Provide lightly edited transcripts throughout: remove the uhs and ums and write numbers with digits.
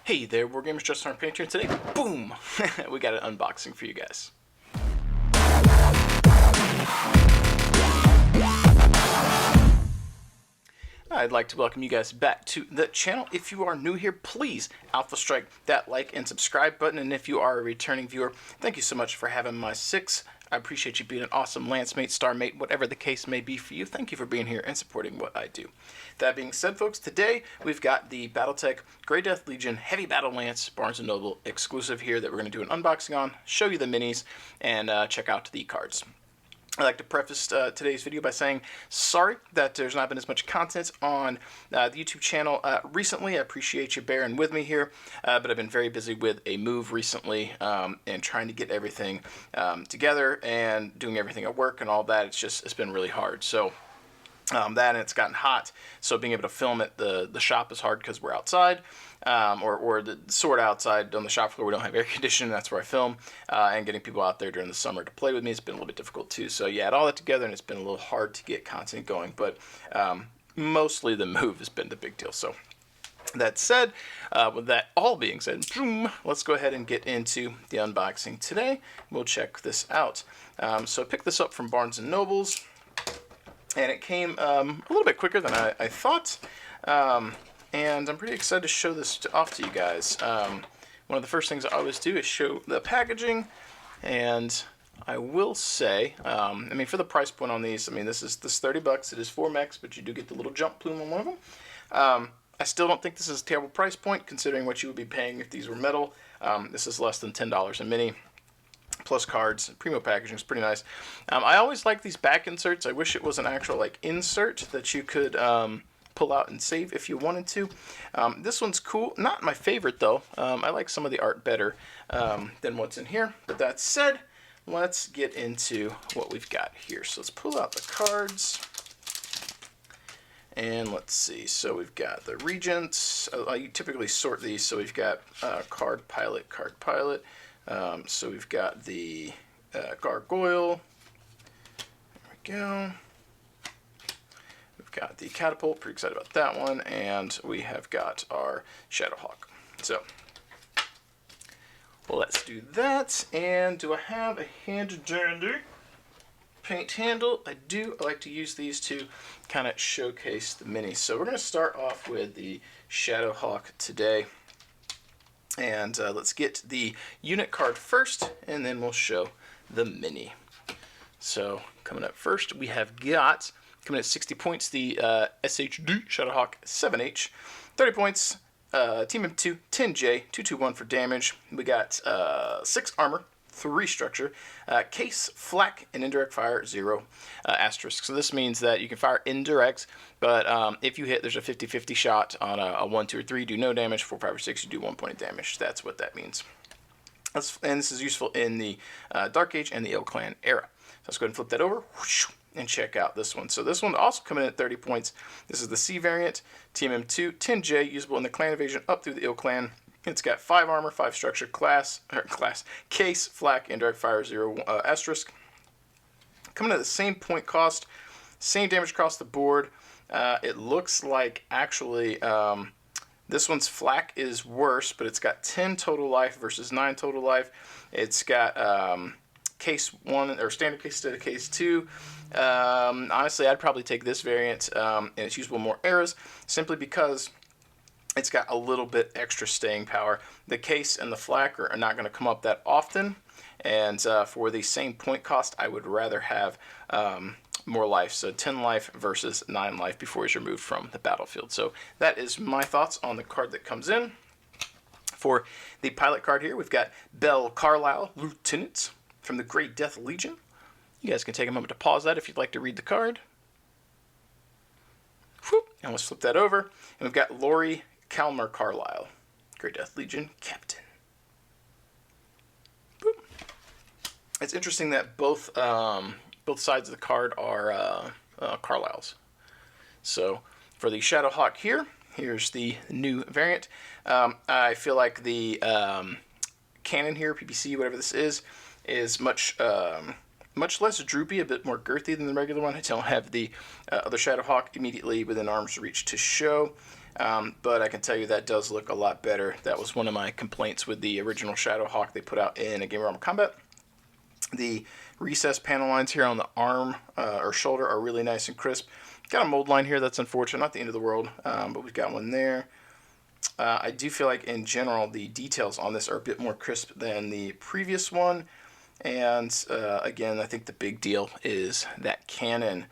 Hey there, War Gamers, Just Aren't Painter, and today, boom, we got an unboxing for you guys. I'd like to welcome you guys back to the channel. If you are new here, please alpha strike that like and subscribe button, and if you are a returning viewer, thank you so much for having my 6. I appreciate you being an awesome lance mate, star mate, whatever the case may be for you. Thank you for being here and supporting what I do. That being said, folks, today we've got the BattleTech Grey Death Legion Heavy Battle Lance Barnes & Noble exclusive here that we're going to do an unboxing on, show you the minis, and check out the cards. I'd like to preface today's video by saying sorry that there's not been as much content on the YouTube channel recently. I appreciate you bearing with me here, but I've been very busy with a move recently and trying to get everything together and doing everything at work and all that. It's been really hard. So that, and it's gotten hot, so being able to film at the shop is hard because we're outside, or the sort of outside on the shop floor. We don't have air conditioning, that's where I film, and getting people out there during the summer to play with me has been a little bit difficult too. So yeah, add all that together and it's been a little hard to get content going, but mostly the move has been the big deal. So that said, with that all being said, boom, let's go ahead and get into the unboxing today. We'll check this out. So I picked this up from Barnes & Noble's. And it came a little bit quicker than I thought, and I'm pretty excited to show this off to you guys. One of the first things I always do is show the packaging, and I will say, I mean, for the price point on these, I mean, this is $30. It is 4 mechs, but you do get the little jump plume on one of them. I still don't think this is a terrible price point, considering what you would be paying if these were metal. This is less than $10 a mini. Plus cards, primo packaging is pretty nice. I always like these back inserts. I wish it was an actual like insert that you could pull out and save if you wanted to. This one's cool. Not my favorite though. I like some of the art better than what's in here. But that said, let's get into what we've got here. So let's pull out the cards. And let's see, so we've got the Regents. I typically sort these, so we've got card pilot. So we've got the Gargoyle. There we go. We've got the Catapult, pretty excited about that one. And we have got our Shadowhawk. So, well, let's do that. And do I have a handy dandy paint handle? I do. I like to use these to kind of showcase the minis. So we're going to start off with the Shadowhawk today. And let's get the unit card first, and then we'll show the mini. So coming up first, we have got, coming at 60 points, the SHD Shadowhawk 7H. 30 points, Team M2, 10J, 221 for damage. We got 6 armor, 3 structure, case, flak, and indirect fire, 0 asterisk. So this means that you can fire indirect, but if you hit, there's a 50-50 shot on a 1, 2, or 3, do no damage, 4, 5, or 6, you do 1 point of damage. That's what that means. And this is useful in the Dark Age and the Ill Clan era. So let's go ahead and flip that over and check out this one. So this one also coming in at 30 points. This is the C variant, Team M2, 10J, usable in the Clan Invasion up through the Ill Clan. It's got 5 armor, 5 structure, case, flak, indirect fire, 0 asterisk. Coming at the same point cost, same damage across the board. It looks like actually this one's flak is worse, but it's got 10 total life versus 9 total life. It's got case 1 or standard case instead of case 2. Honestly, I'd probably take this variant, and it's usable in more eras simply because it's got a little bit extra staying power. The case and the flak are not going to come up that often, and for the same point cost, I would rather have more life. So 10 life versus 9 life before he's removed from the battlefield. So that is my thoughts on the card that comes in. For the pilot card here, we've got Bell Carlisle, Lieutenant from the Grey Death Legion. You guys can take a moment to pause that if you'd like to read the card. Whoop, and let's flip that over. And we've got Lori Calmer Carlisle, Grey Death Legion Captain. Boop. It's interesting that both sides of the card are Carlisles. So for the Shadowhawk here, here's the new variant. I feel like the cannon here, PPC, whatever this is much less droopy, a bit more girthy than the regular one. I don't have the other Shadowhawk immediately within arm's reach to show. But I can tell you that does look a lot better. That was one of my complaints with the original Shadowhawk they put out in A Game of Armor Combat. The recessed panel lines here on the arm or shoulder are really nice and crisp. Got a mold line here that's unfortunate, not the end of the world, but we've got one there. I do feel like in general the details on this are a bit more crisp than the previous one. And again, I think the big deal is that cannon.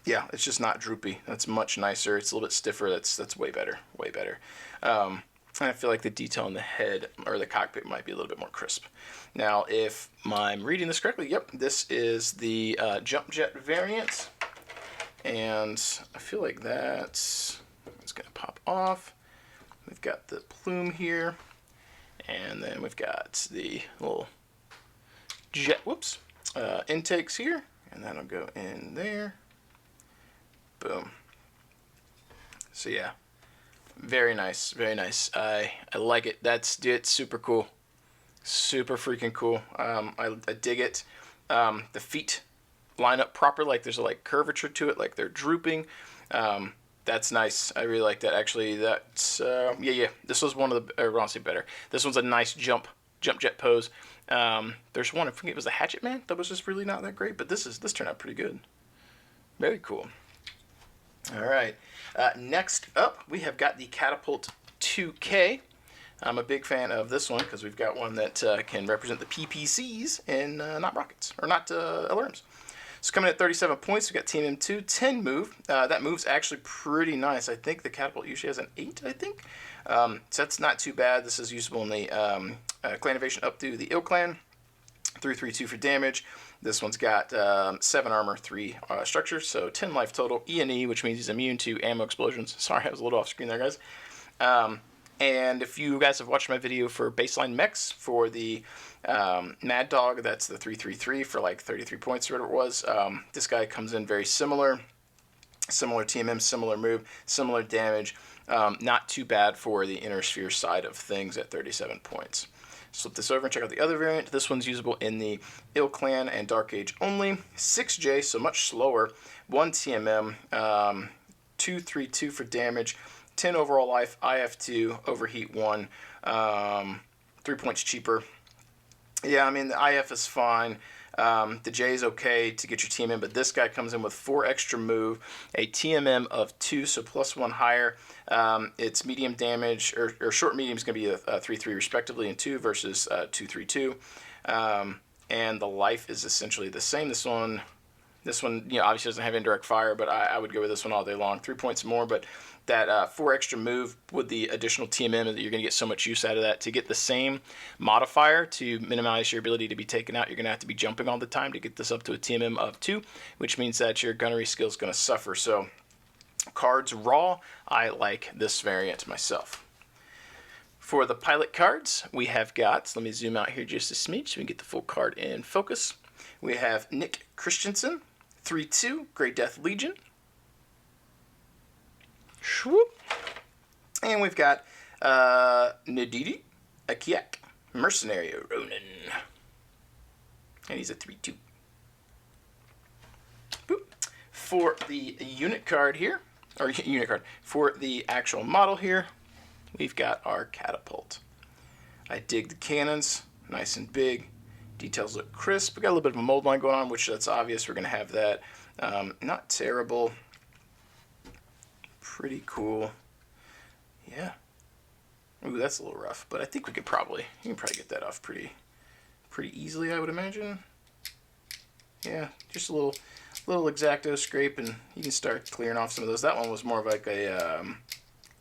Yeah, it's just not droopy. That's much nicer. It's a little bit stiffer. That's way better. Way better. And I feel like the detail on the head or the cockpit might be a little bit more crisp. Now, if I'm reading this correctly, yep, this is the jump jet variant. And I feel like that's going to pop off. We've got the plume here. And then we've got the little jet, intakes here. And that'll go in there. Boom. So yeah, very nice, very nice. I like it. It's super cool, super freaking cool. I dig it. The feet line up proper, like there's a curvature to it, like they're drooping. That's nice. I really like that. Actually, that's yeah. This was one of the honestly better. This one's a nice jump jet pose. There's one, I think it was the Hatchet Man, that was just really not that great, but this turned out pretty good. Very cool. All right. Next up, we have got the Catapult 2K. I'm a big fan of this one because we've got one that can represent the PPCs and not rockets, or not LRMs. So coming at 37 points, we've got Team M2, 10 move. That move's actually pretty nice. I think the Catapult usually has an 8, I think. So that's not too bad. This is usable in the Clan Invasion up through the Ill Clan. 3/3/2 for damage. This one's got 7 armor, 3 structure, so 10 life total. E&E, which means he's immune to ammo explosions. Sorry, I was a little off screen there, guys. And if you guys have watched my video for baseline mechs for the Mad Dog, that's the 3/3/3 for 33 points or whatever it was. This guy comes in very similar TMM, similar move, similar damage. Not too bad for the Inner Sphere side of things at 37 points. Flip this over and check out the other variant. This one's usable in the Ill Clan and Dark Age only. 6J, so much slower. 1 TMM, 2/3/2 for damage. 10 overall life, IF2, overheat 1, 3 points cheaper. Yeah, I mean, the IF is fine. The J is okay to get your TMM, but this guy comes in with 4 extra move, a TMM of 2, so +1 higher. It's medium damage, or short medium is going to be a 3/3 respectively in 2 versus 2/3/2. And the life is essentially the same. This one, obviously doesn't have indirect fire, but I would go with this one all day long. 3 points more, but that 4 extra move with the additional TMM, that you're going to get so much use out of that. To get the same modifier to minimize your ability to be taken out, you're going to have to be jumping all the time to get this up to a TMM of 2, which means that your gunnery skill is going to suffer. So cards raw, I like this variant myself. For the pilot cards, we have got, let me zoom out here just a smidge so we can get the full card in focus. We have Nick Christensen, 3/2, Grey Death Legion. Swoop. And we've got Nadidi Akiak, Mercenary Ronin. And he's a 3/2. Boop. For the unit card here, for the actual model here, we've got our Catapult. I dig the cannons, nice and big. Details look crisp. We got a little bit of a mold line going on, which that's obvious. We're going to have that. Not terrible. Pretty cool. Yeah. Ooh, that's a little rough, but I think you can probably get that off pretty easily, I would imagine. Yeah, just a little X-Acto scrape, and you can start clearing off some of those. That one was more of like a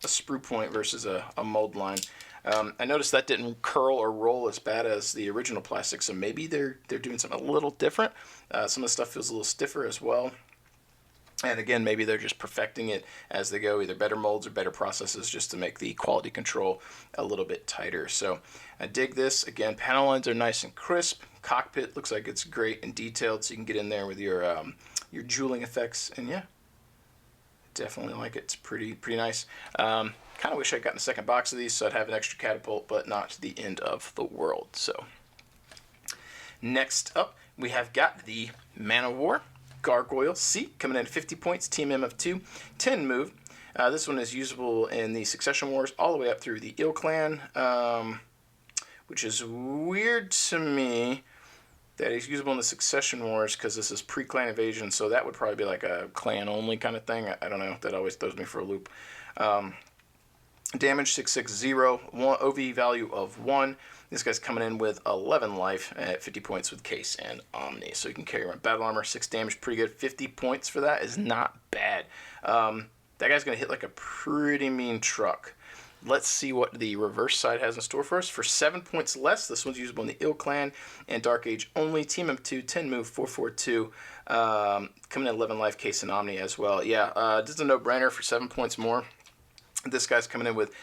sprue point versus a mold line. I noticed that didn't curl or roll as bad as the original plastic, so maybe they're doing something a little different. Some of the stuff feels a little stiffer as well. And again, maybe they're just perfecting it as they go, either better molds or better processes just to make the quality control a little bit tighter. So I dig this. Again, panel lines are nice and crisp. Cockpit looks like it's great and detailed, so you can get in there with your jeweling effects. And yeah, definitely like it. It's pretty nice. Kind of wish I'd gotten a second box of these so I'd have an extra Catapult, but not the end of the world. So next up, we have got the Manowar Gargoyle C, coming in at 50 points, TMM of 2, 10 move. This one is usable in the Succession Wars all the way up through the Ill Clan, which is weird to me that he's usable in the Succession Wars because this is pre-clan invasion, so that would probably be like a clan-only kind of thing. I don't know. That always throws me for a loop. Damage 660, OV value of 1. This guy's coming in with 11 life at 50 points with Case and Omni. So you can carry around battle armor, 6 damage, pretty good. 50 points for that is not bad. That guy's going to hit like a pretty mean truck. Let's see what the reverse side has in store for us. For 7 points less, this one's usable in the Ill Clan and Dark Age only. Team of 2, 10 move, 442. Coming in 11 life, Case and Omni as well. Yeah, this is a no-brainer for 7 points more. This guy's coming in with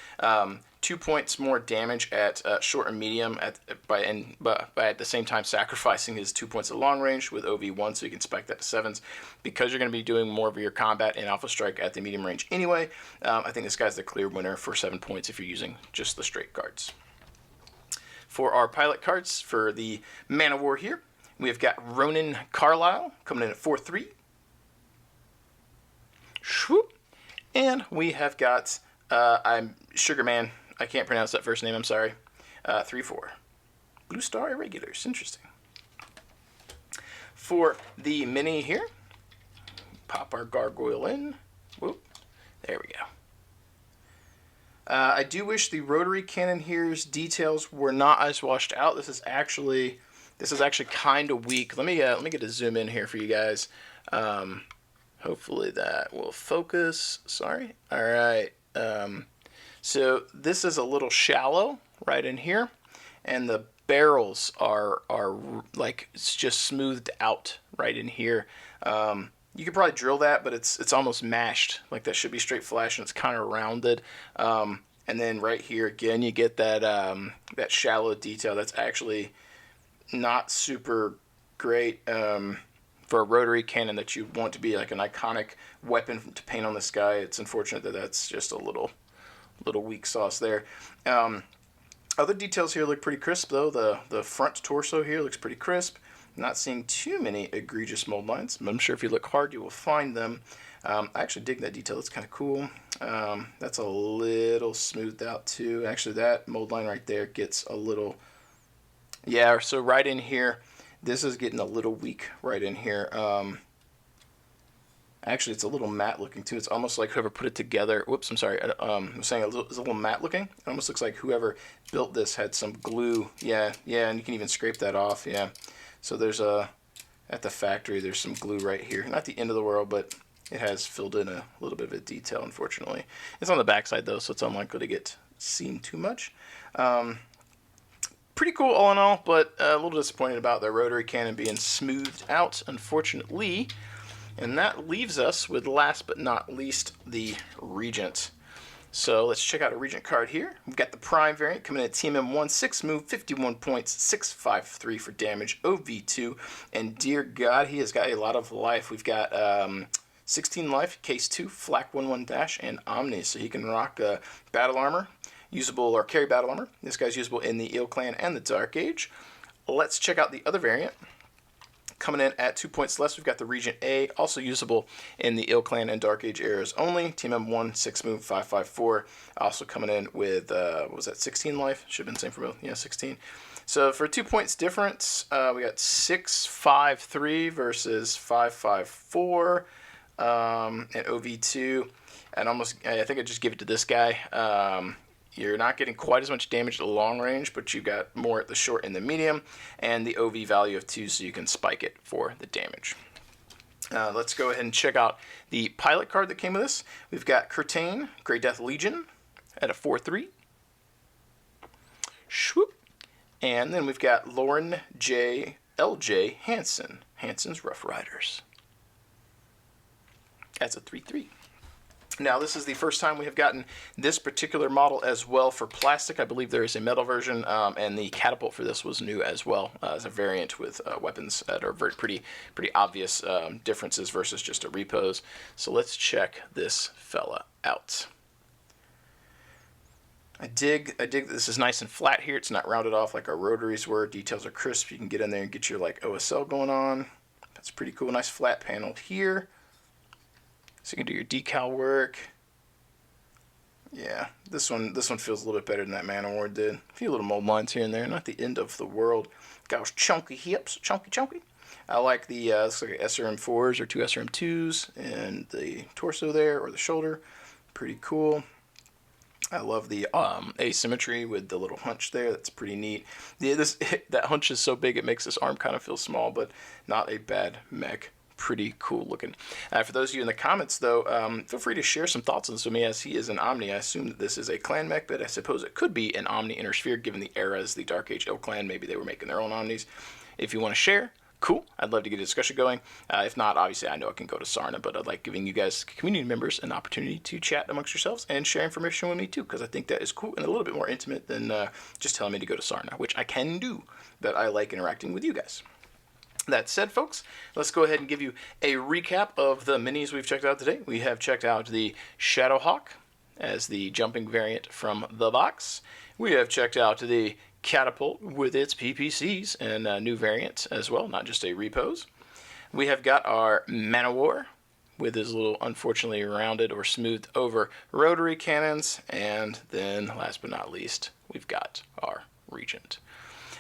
2 points more damage at short and medium, by at the same time sacrificing his 2 points of long range with OV1, so you can spike that to 7s. Because you're going to be doing more of your combat in Alpha Strike at the medium range anyway, I think this guy's the clear winner for 7 points if you're using just the straight cards. For our pilot cards for the Manowar here, we have got Ronan Carlisle coming in at 4-3. Swoop. And we have got I'm Sugar Man. I can't pronounce that first name. I'm sorry. 3-4. Blue Star Irregulars. Interesting. For the mini here, pop our gargoyle in. Whoop. There we go. I do wish the rotary cannon here's details were not as washed out. This is actually kind of weak. Let me get a zoom in here for you guys. Hopefully that will focus. Sorry. All right. So this is a little shallow right in here, and the barrels are like it's just smoothed out right in here. You could probably drill that, but it's almost mashed. Like that should be straight flash, and it's kind of rounded. And then right here again, you get that that shallow detail. That's actually not super great. For a rotary cannon that you want to be like an iconic weapon to paint on this guy, it's unfortunate that that's just a little weak sauce there. Other details here look pretty crisp though. The front torso here looks pretty crisp. Not seeing too many egregious mold lines, but I'm sure if you look hard you will find them. I actually dig that detail. It's kind of cool. That's a little smoothed out too. Actually, that mold line right there gets a little, yeah, so right in here, this is getting a little weak right in here. Actually, it's a little matte looking too. It's almost like whoever put it together. Whoops, I'm sorry. I'm saying it's a little matte looking. It almost looks like whoever built this had some glue. Yeah, and you can even scrape that off. Yeah. So there's at the factory, there's some glue right here. Not the end of the world, but it has filled in a little bit of a detail, unfortunately. It's on the backside though, so it's unlikely to get seen too much. Pretty cool all in all, but a little disappointed about the rotary cannon being smoothed out, unfortunately. And that leaves us with, last but not least, the Regent. So let's check out a Regent card here. We've got the Prime variant coming in at Team M1, 6 move, 51 points, 653 for damage, OV2. And dear God, he has got a lot of life. We've got 16 life, Case 2, Flak 1-1 dash, and Omni. So he can rock battle armor. Usable or carry battle armor. This guy's usable in the Ill Clan and the Dark Age. Let's check out the other variant. Coming in at 2 points less, we've got the Regent A, also usable in the Ill Clan and Dark Age eras only. Team M1, 6 move, 554. Also coming in with, what was that, 16 life? Should have been the same for both. Yeah, 16. So for 2 points difference, we got 653 versus 554 and OV2. And almost, I think I just give it to this guy. You're not getting quite as much damage at the long range, but you got more at the short and the medium, and the OV value of 2, so you can spike it for the damage. Let's go ahead and check out the pilot card that came with this. We've got Curtain, Grey Death Legion, at a 4-3. Swoop. And then we've got Lauren J. L.J. Hansen, Hansen's Rough Riders. That's a 3-3. Now, this is the first time we have gotten this particular model as well for plastic. I believe there is a metal version, and the Catapult for this was new as well as a variant with weapons that are pretty obvious differences versus just a repose. So let's check this fella out. I dig that this is nice and flat here. It's not rounded off like our rotaries were. Details are crisp. You can get in there and get your like OSL going on. That's pretty cool. Nice flat panel here. So you can do your decal work. Yeah, this one feels a little bit better than that Manowar did. A few little mold lines here and there, not the end of the world. Got those chunky hips, chunky. I like the looks like SRM4s or two SRM2s and the torso there or the shoulder, pretty cool. I love the asymmetry with the little hunch there. That's pretty neat. Yeah, that hunch is so big it makes this arm kind of feel small, but not a bad mech. Pretty cool looking. For those of you in the comments, though, feel free to share some thoughts on this with me, as he is an Omni. I assume that this is a clan mech, but I suppose it could be an Omni Inner Sphere, given the era as the Dark Age Ill clan. Maybe they were making their own Omnis. If you want to share, cool. I'd love to get a discussion going. If not, obviously, I know I can go to Sarna, but I'd like giving you guys, community members, an opportunity to chat amongst yourselves and share information with me, too, because I think that is cool and a little bit more intimate than just telling me to go to Sarna, which I can do, but I like interacting with you guys. That said, folks, let's go ahead and give you a recap of the minis we've checked out today. We have checked out the Shadowhawk as the jumping variant from the box. We have checked out the Catapult with its PPCs and a new variant as well, not just a repose. We have got our Manowar with his little unfortunately rounded or smoothed over rotary cannons. And then, last but not least, we've got our Regent.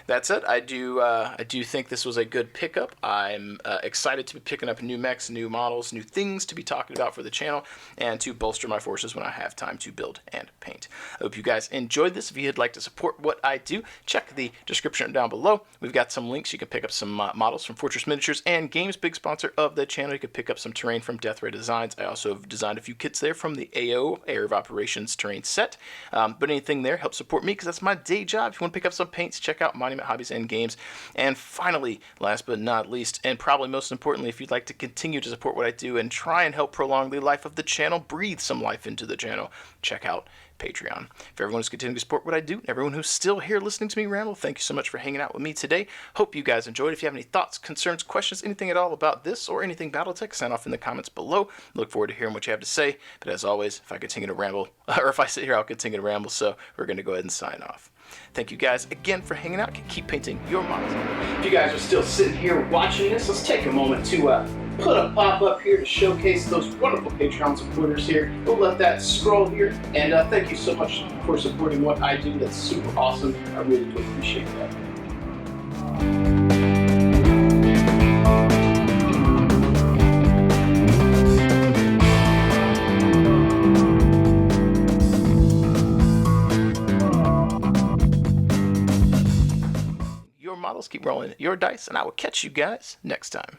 That said, I do think this was a good pickup. I'm excited to be picking up new mechs, new models, new things to be talking about for the channel, and to bolster my forces when I have time to build and paint. I hope you guys enjoyed this. If you'd like to support what I do, check the description down below. We've got some links. You can pick up some models from Fortress Miniatures and Games, big sponsor of the channel. You can pick up some terrain from Death Ray Designs. I also have designed a few kits there from the AO, Area of Operations terrain set. But anything there helps support me because that's my day job. If you want to pick up some paints, check out Monument Hobbies and Games. And finally, last but not least, and probably most importantly, if you'd like to continue to support what I do and try and help prolong the life of the channel, breathe some life into the channel, check out Patreon. For everyone who's continuing to support what I do, everyone who's still here listening to me ramble, thank you so much for hanging out with me today. Hope you guys enjoyed. If you have any thoughts, concerns, questions, anything at all about this or anything BattleTech, sign off in the comments below. Look forward to hearing what you have to say. But as always, if I continue to ramble, or if I sit here, I'll continue to ramble. So we're going to go ahead and sign off. Thank you guys again for hanging out. Keep painting your models. If you guys are still sitting here watching this, let's take a moment to put a pop-up here to showcase those wonderful Patreon supporters here. We'll let that scroll here. And thank you so much for supporting what I do. That's super awesome. I really do appreciate that. Your models, keep rolling your dice, and I will catch you guys next time.